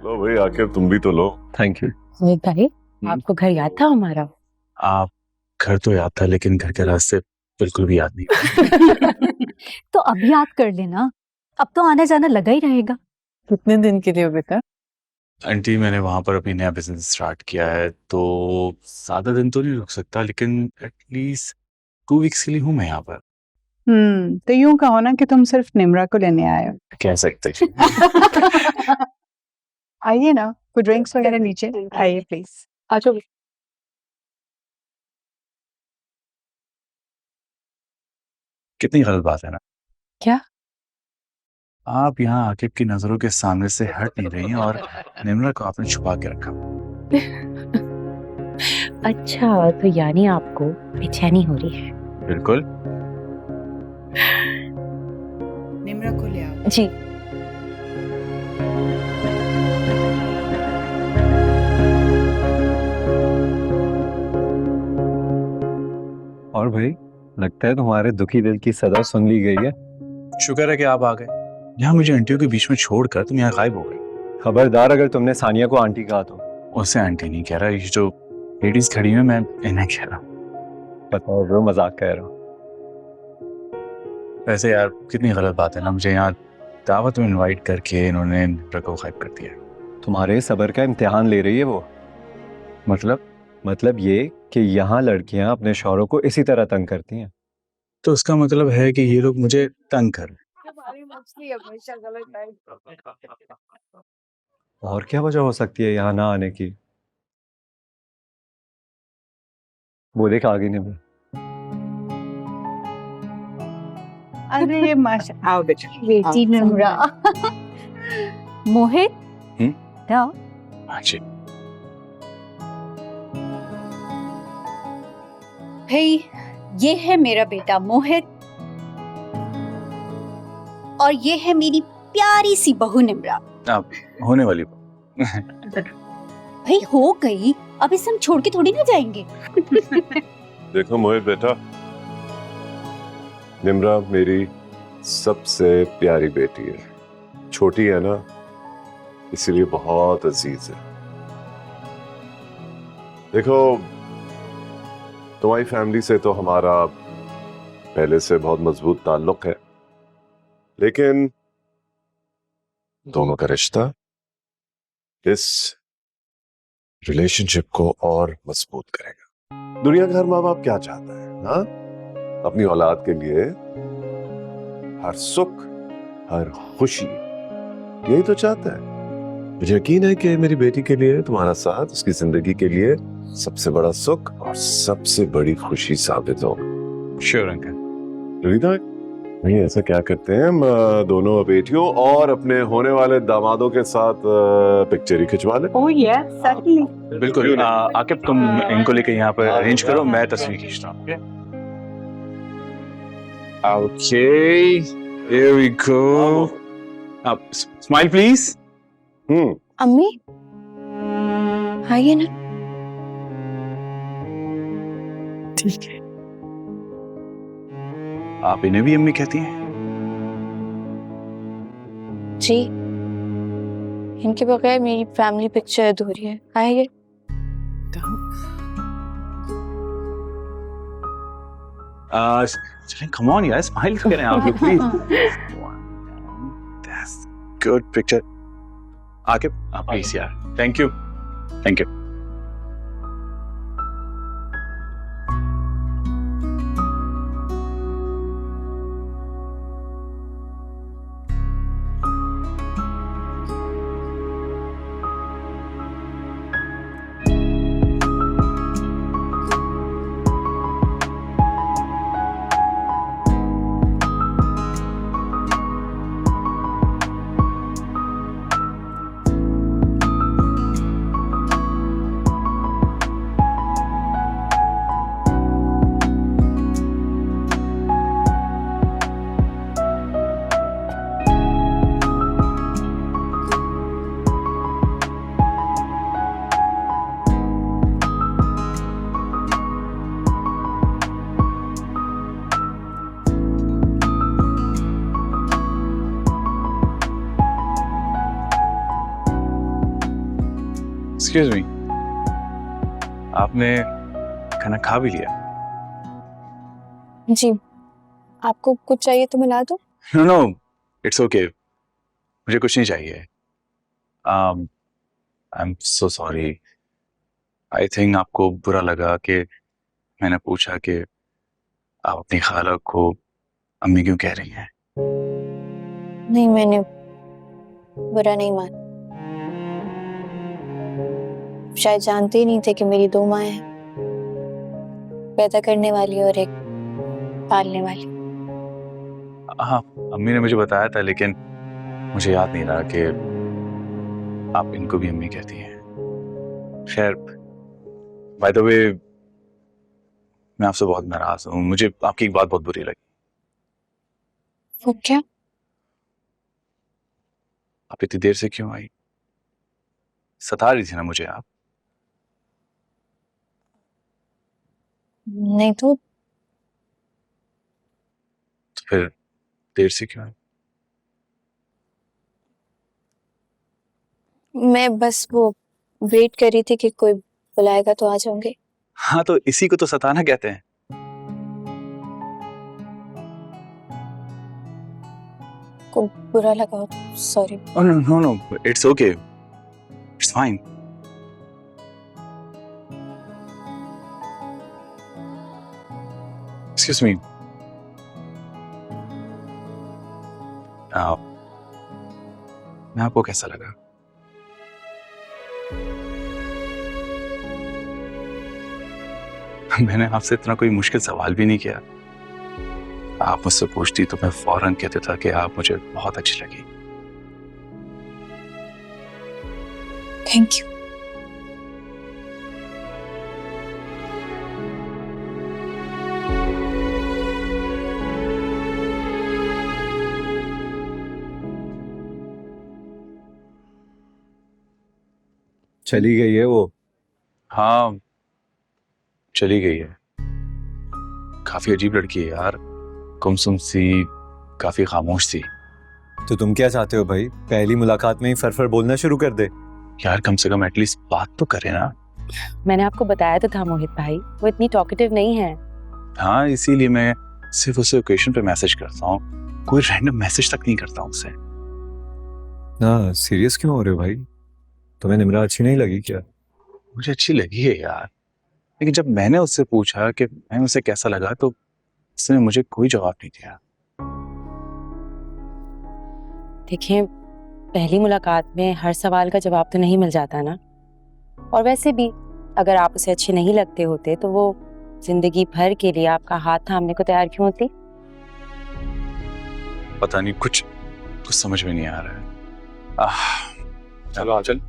लो भाई, आके तुम भी तो लो। Thank you. मोहित भाई, आपको घर याद था हमारा? आप घर तो याद था, लेकिन घर के रास्ते बिल्कुल भी याद नहीं। तो अब याद कर लेना, अब तो आना जाना लगा ही रहेगा। कितने दिन के लिए हो बेटा? आंटी, मैंने वहां पर अपनी नया बिजनेस स्टार्ट किया है, तो ज्यादा दिन तो नहीं रुक सकता, लेकिन एटलीस्ट 2 वीक्स के लिए हूँ मैं यहाँ पर। तो यूं कहो ना कि तुम सिर्फ निम्रा को लेने आए हो। कह सकते हैं। आइए ना, कोई ड्रिंक्स वगैरह नीचे आइए प्लीज। अच्छा, कितनी गलत बात है ना। क्या? आप यहाँ आकिब की नजरों के सामने से हट नहीं रही हैं और निम्रा को आपने छुपा के रखा। अच्छा तो यानी आपको बेचैनी हो रही है? बिल्कुल। निम्रा को ले आओ। जी। और भाई, लगता है तुम्हारे दुखी दिल की सदा सुन ली गई है। शुक्र है कि आप आ गए। यहाँ मुझे आंटियों के बीच में छोड़कर तुम यहाँ गायब हो गए। खबरदार अगर तुमने सानिया को आंटी कहा तो। उससे आंटी नहीं कह रहा, ये जो लेडीज खड़ी हैं मैं इन्हें कह रहा हूँ। पता है वो मजाक कह रहा हूँ। वैसे यार कितनी गलत बात है ना, मुझे यहाँ दावत में इनवाइट करके इन्होंने निम्रा को गायब कर दिया। तुम्हारे सब्र का इम्तिहान ले रही है वो। मतलब ये कि यहाँ लड़कियां अपने शौहरों को इसी तरह तंग करती हैं। तो उसका मतलब है कि ये लोग मुझे तंग कर रहे और क्या वजह हो सकती है यहाँ ना आने की? वो देख आगे नहीं। अरे माशा, आओ बेटा। बेटी निम्रा। मोहित, क्या? हाँ जी। भाई, ये है मेरा बेटा मोहित और ये है मेरी प्यारी सी बहू निम्रा। आप होने वाली भाई हो गई, अब इसे हम छोड़ के थोड़ी ना जाएंगे। देखो मोहित बेटा, निम्रा मेरी सबसे प्यारी बेटी है। छोटी है ना, इसीलिए बहुत अजीज है। देखो, तुम्हारी फैमिली से तो हमारा पहले से बहुत मजबूत ताल्लुक है, लेकिन दोनों का रिश्ता इस रिलेशनशिप को और मजबूत करेगा। दुनिया का हर माँ बाप क्या चाहता है ना? अपनी औलाद के लिए हर सुख, हर खुशी, यही तो चाहता है। मुझे यकीन है कि मेरी बेटी के लिए तुम्हारा साथ उसकी जिंदगी के लिए सबसे बड़ा सुख और सबसे बड़ी खुशी साबित होगा। Sure uncle. ललिता, नहीं ऐसा क्या करते हैं, हम दोनों बेटियों और अपने होने वाले दामादों के साथ पिक्चर ही खिंचवा ले। Oh yes, certainly. बिल्कुल। आकिब तुम इनको लेके यहाँ पर अरेंज करो, मैं तस्वीर खींचता हूँ। Okay, here we go. Smile please. अम्मी आइए ना। ठीक है। आप इन्हें भी अम्मी कहती हैं? जी, इनके बगैर मेरी फैमिली पिक्चर अधूरी है। आइए। चलें, come on यार, स्माइल करें आप लोग please. That's good picture. Aqib, please यार, thank you, thank you. Excuse me, आपने खाना खा भी लिया? जी, आपको कुछ चाहिए तो मैं ला दूं? नो नो, इट्स ओके, मुझे कुछ नहीं चाहिए। I am so sorry. I think आपको बुरा लगा कि मैंने पूछा कि आप अपनी खाला को अम्मी क्यों कह रही हैं। नहीं, मैंने बुरा नहीं माना। शायद जानते ही नहीं थे कि मेरी 2 माँ हैं, पैदा करने वाली और एक पालने वाली। हाँ, अम्मी ने मुझे बताया था, लेकिन मुझे याद नहीं रहा कि आप इनको भी अम्मी कहती हैं। खैर, बाय द वे, मैं आपसे बहुत नाराज हूँ। मुझे आपकी एक बात बहुत बुरी लगी। वो क्या? आप इतनी देर से क्यों आई? सता रही थी ना मुझे आप? नहीं तो फिर देर से क्यों आई? मैं बस वो वेट कर रही थी कि कोई बुलाएगा तो आ जाऊंगी। हाँ, तो इसी को तो सताना कहते हैं। को बुरा लगा हो तो sorry. Oh, no, no, no. It's okay. It's fine. Excuse me. मैं आपको कैसा लगा? मैंने आपसे इतना कोई मुश्किल सवाल भी नहीं किया। आप मुझसे पूछती तो मैं फौरन कहता था कि आप मुझे बहुत अच्छी लगी। Thank you. चली गई है वो? हाँ, चली गई है। काफी अजीब लड़की है यार, गुमसुम सी, काफी खामोश सी। तो तुम क्या चाहते हो भाई? पहली मुलाकात में ही फर बोलना शुरू कर दे? यार कम से कम एटलीस्ट बात तो करे ना। मैंने आपको बताया तो था मोहित भाई, वो इतनी टॉकेटिव नहीं है। हाँ, इसीलिए मैं सिर्फ उसे ओकेशन पे मैसेज करता हूँ, कोई रैंडम मैसेज तक नहीं करता हूँ उसे। ना सीरियस क्यों हो रहे हो भाई? तुम्हें निम्रा अच्छी नहीं लगी क्या? मुझे अच्छी लगी है यार, लेकिन जब मैंने उससे पूछा कि मैं उसे कैसा लगा तो उसने मुझे कोई जवाब नहीं दिया। देखिए, पहली मुलाकात में हर सवाल का जवाब तो नहीं मिल जाता ना। और वैसे भी अगर आप उसे अच्छे नहीं लगते होते तो वो जिंदगी भर के लिए आपका हाथ थामने को तैयार क्यों होती? पता नहीं, कुछ समझ में नहीं आ रहा है। चलो आ चल।